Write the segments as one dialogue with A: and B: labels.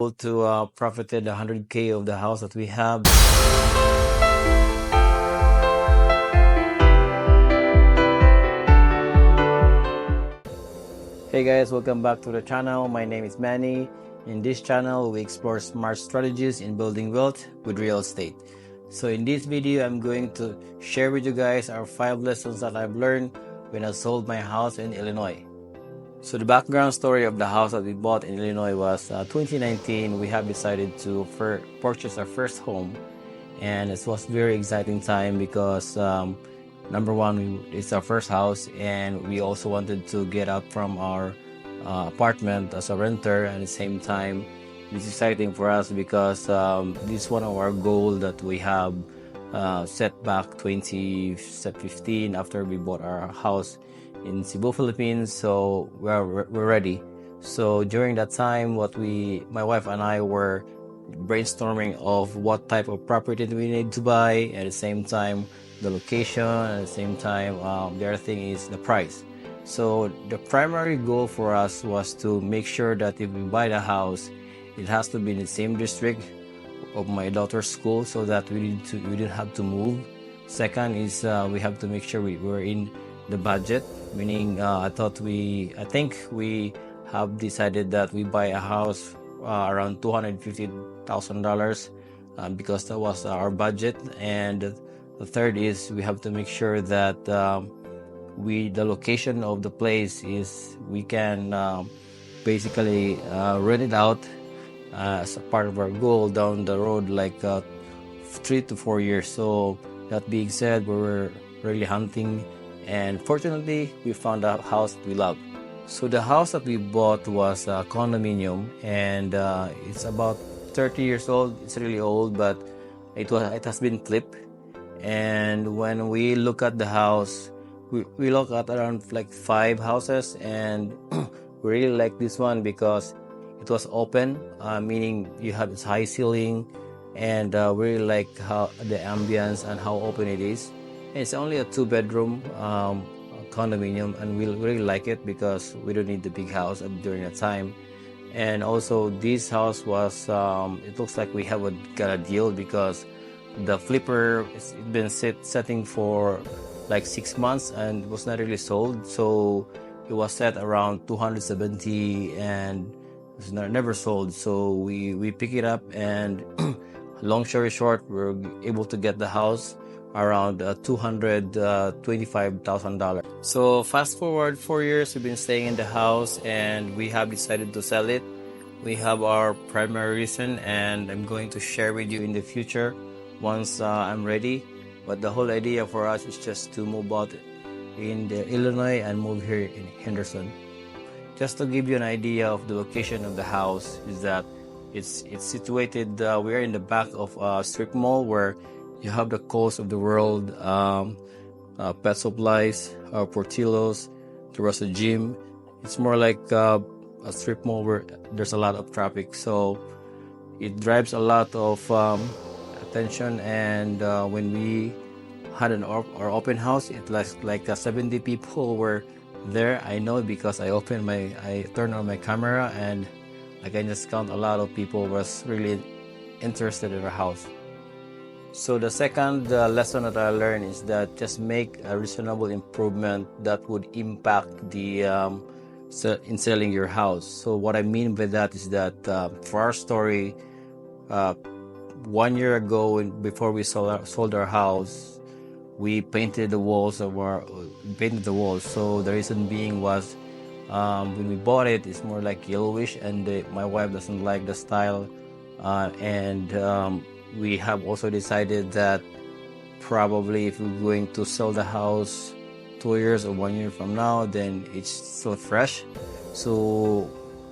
A: able to profited 100K of the house that we have. Hey guys, welcome back to the channel. My name is Manny. In this channel, we explore smart strategies in building wealth with real estate. So in this video, I'm going to share with you guys our 5 lessons that I've learned when I sold my house in Illinois. So the background story of the house that we bought in Illinois was 2019. We have decided to purchase our first home, and it was very exciting time because number one, it's our first house, and we also wanted to get out from our apartment as a renter. At the same time, it's exciting for us because this is one of our goals that we have set back 2015 after we bought our house in Cebu, Philippines. So we're ready. So during that time, my wife and I were brainstorming of what type of property we need to buy. At the same time, the location. At the same time, the other thing is the price. So the primary goal for us was to make sure that if we buy the house, it has to be in the same district of my daughter's school, so that we didn't have to move. Second is we have to make sure we were in the budget, meaning I think we have decided that we buy a house around $250,000 because that was our budget. And the third is we have to make sure that the location of the place is we can basically rent it out as a part of our goal down the road, like 3 to 4 years. So that being said, we were really hunting, and fortunately we found a house we love. So the house that we bought was a condominium, and it's about 30 years old. It's really old, but it has been flipped. And when we look at the house, we look at around like 5 houses, and we really like this one because it was open, meaning you have this high ceiling, and we really like how the ambience and how open it is. And it's only a 2-bedroom condominium, and we really like it because we don't need the big house during that time. And also this house was it looks like we got a deal because the flipper has been setting for like 6 months and was not really sold. So it was set around 270 and it's never sold. So we pick it up, and long story short, we're able to get the house around $225,000. So fast forward 4 years, we've been staying in the house, and we have decided to sell it. We have our primary reason, and I'm going to share with you in the future once I'm ready. But the whole idea for us is just to move out in the Illinois and move here in Henderson. Just to give you an idea of the location of the house, is that it's situated, we're in the back of a strip mall where you have the coast of the world, pet supplies, Portillo's, there was a gym. It's more like a strip mall where there's a lot of traffic, so it drives a lot of attention. And when we had our open house, it was like 70 people were there. I know because I turned on my camera, and I can just count a lot of people was really interested in our house. So the second lesson that I learned is that just make a reasonable improvement that would impact the in selling your house. So what I mean by that is that for our story, 1 year ago, before we sold our house, we painted the walls. So the reason being was when we bought it, it's more like yellowish, and my wife doesn't like the style, and we have also decided that probably if we're going to sell the house 2 years or 1 year from now, then it's still fresh. So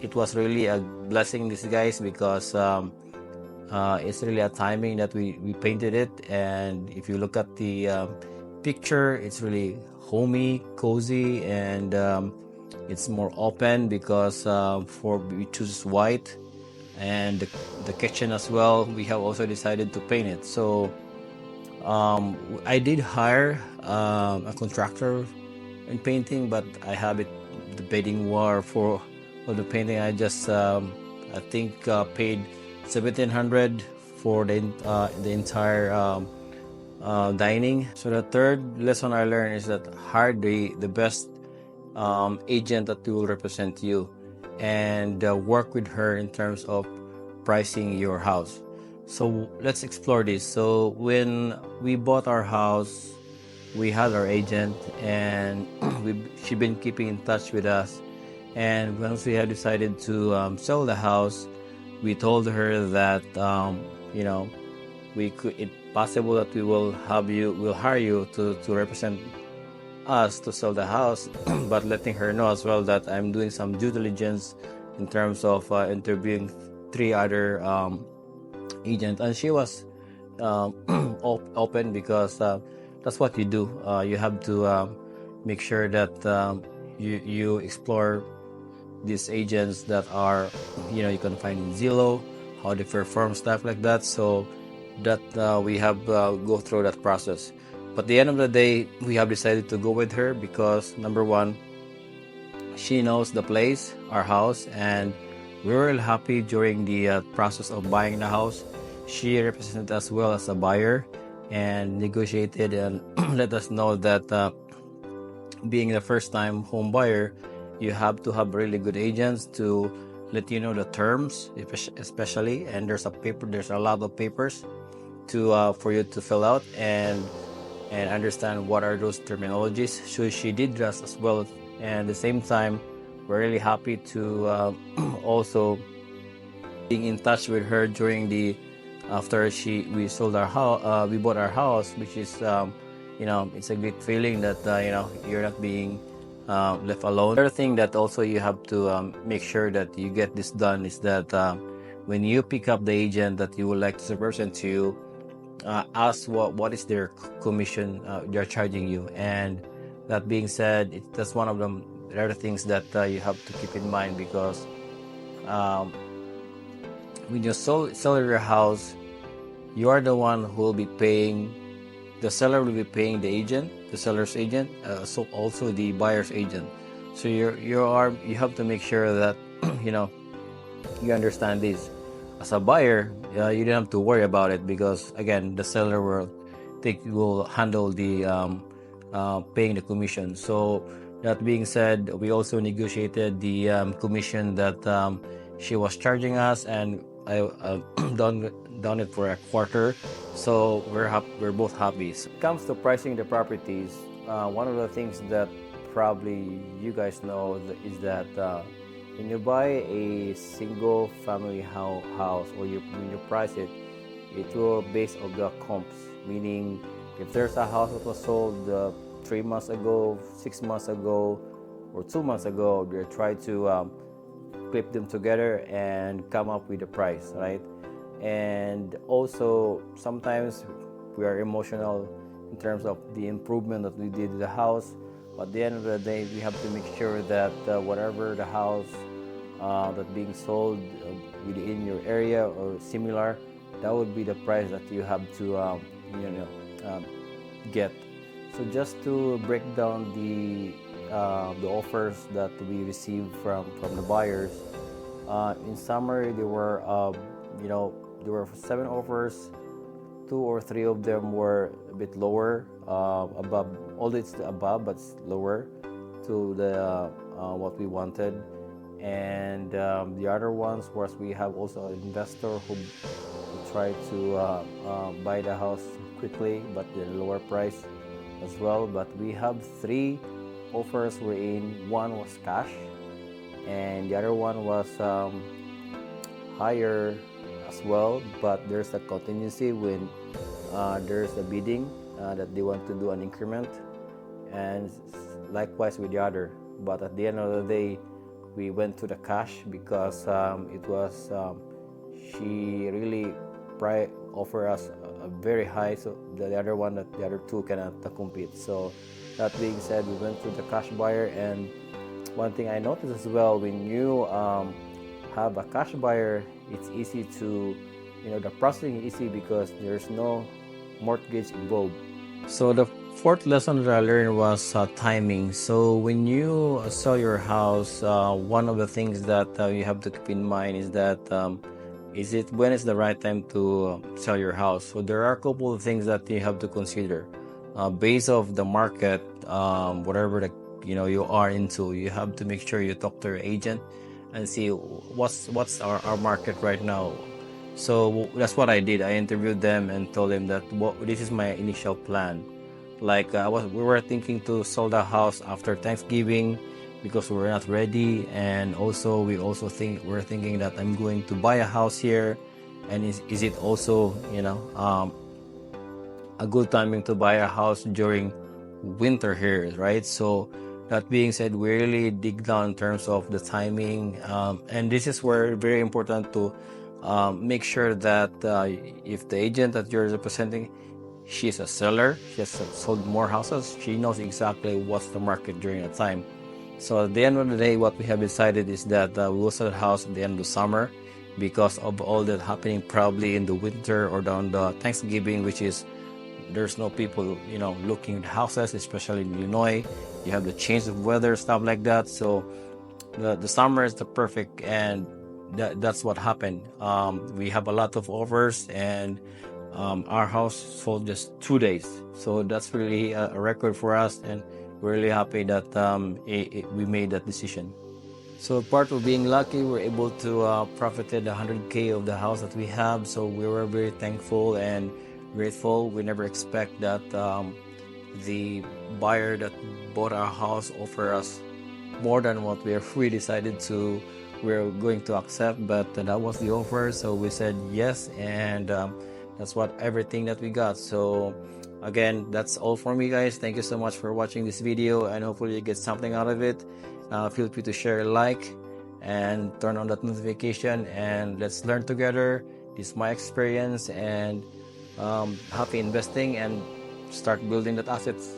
A: it was really a blessing in disguise because it's really a timing that we painted it. And if you look at the picture, it's really homey, cozy, and it's more open because we choose white. And the kitchen as well, we have also decided to paint it. So I did hire a contractor in painting, but I have the bidding war for the painting. I just I think paid 1,700 for the entire dining. So the third lesson I learned is that hire the best agent that will represent you, and work with her in terms of pricing your house. So let's explore this. So when we bought our house, we had our agent, and she been keeping in touch with us. And once we had decided to sell the house, we told her that you know we could, it possible that we'll hire you to represent us to sell the house, but letting her know as well that I'm doing some due diligence in terms of interviewing three other agents, and she was open, because that's what you do. You have to make sure that you explore these agents that are, you can find in Zillow, how they perform, stuff like that. So that we have go through that process. But at the end of the day, we have decided to go with her because, number one, she knows the place, our house, and we were really happy during the process of buying the house. She represented us well as a buyer and negotiated and let us know that being the first time home buyer, you have to have really good agents to let you know the terms, especially, and there's a lot of papers to for you to fill out and understand what are those terminologies. So she did that as well, and at the same time, we're really happy to also being in touch with her during the after we sold our house, we bought our house, which is it's a great feeling that you're not being left alone. The other thing that also you have to make sure that you get this done is that when you pick up the agent that you would like to represent to you, ask what is their commission they're charging you. And that being said, that's one of them. There are things that you have to keep in mind, because when you sell your house, you are the one who will be paying. The seller will be paying the agent, the seller's agent, so also the buyer's agent. So you have to make sure that you understand this. As a buyer, you don't have to worry about it, because again, the seller will handle the paying the commission. So that being said, we also negotiated the commission that she was charging us, and I done it for a quarter. So we're both happy. So when it comes to pricing the properties, one of the things that probably you guys know is that when you buy a single family house, or when you price it, it will base on the comps. Meaning, if there's a house that was sold 3 months ago, 6 months ago, or 2 months ago, they try to clip them together and come up with a price, right? And also sometimes we are emotional in terms of the improvement that we did to the house. But at the end of the day, we have to make sure that whatever the house that's being sold within your area or similar, that would be the price that you have to get. So just to break down the offers that we received from the buyers, in summary, there were 7 offers. 2 or 3 of them were a bit lower, above, although it's above, but it's lower to the what we wanted. And the other ones was, we have also an investor who tried to buy the house quickly, but at a lower price as well. But we have 3 offers wherein one was cash, and the other one was higher as well, but there's a contingency when there's a bidding that they want to do an increment, and likewise with the other. But at the end of the day, we went to the cash because it was she really offer us a very high, so the other 2 cannot compete. So that being said, we went to the cash buyer. And one thing I noticed as well, when you have a cash buyer, it's easy to, the processing is easy because there's no mortgage involved. So the Fourth lesson that I learned was timing. So when you sell your house, one of the things that you have to keep in mind is that is it when is the right time to sell your house. So there are a couple of things that you have to consider. Based off the market, whatever the you are into, you have to make sure you talk to your agent and see what's our market right now. So that's what I did. I interviewed them and told them that this is my initial plan. Like we were thinking to sell the house after Thanksgiving because we were not ready, and also we're thinking that I'm going to buy a house here, and is it also a good timing to buy a house during winter here, right? So that being said, we really dig down in terms of the timing, and this is where very important to make sure that if the agent that you're representing, she's a seller, she has sold more houses, she knows exactly what's the market during the time. So at the end of the day, what we have decided is that we will sell the house at the end of the summer because of all that happening probably in the winter or down the Thanksgiving, which is there's no people looking at houses, especially in Illinois. You have the change of weather, stuff like that. So the summer is the perfect, and that's what happened. We have a lot of offers, and our house sold just 2 days. So that's really a record for us, and we're really happy that we made that decision. So part of being lucky, we're able to profited 100K of the house that we have. So we were very thankful and grateful. We never expect that the buyer that bought our house offer us more than what we decided to we're going to accept, but that was the offer, so we said yes, and that's what everything that we got. So again, that's all for me, guys. Thank you so much for watching this video, and hopefully you get something out of it. Feel free to share, like, and turn on that notification, and let's learn together. This is my experience, and happy investing, and start building that assets.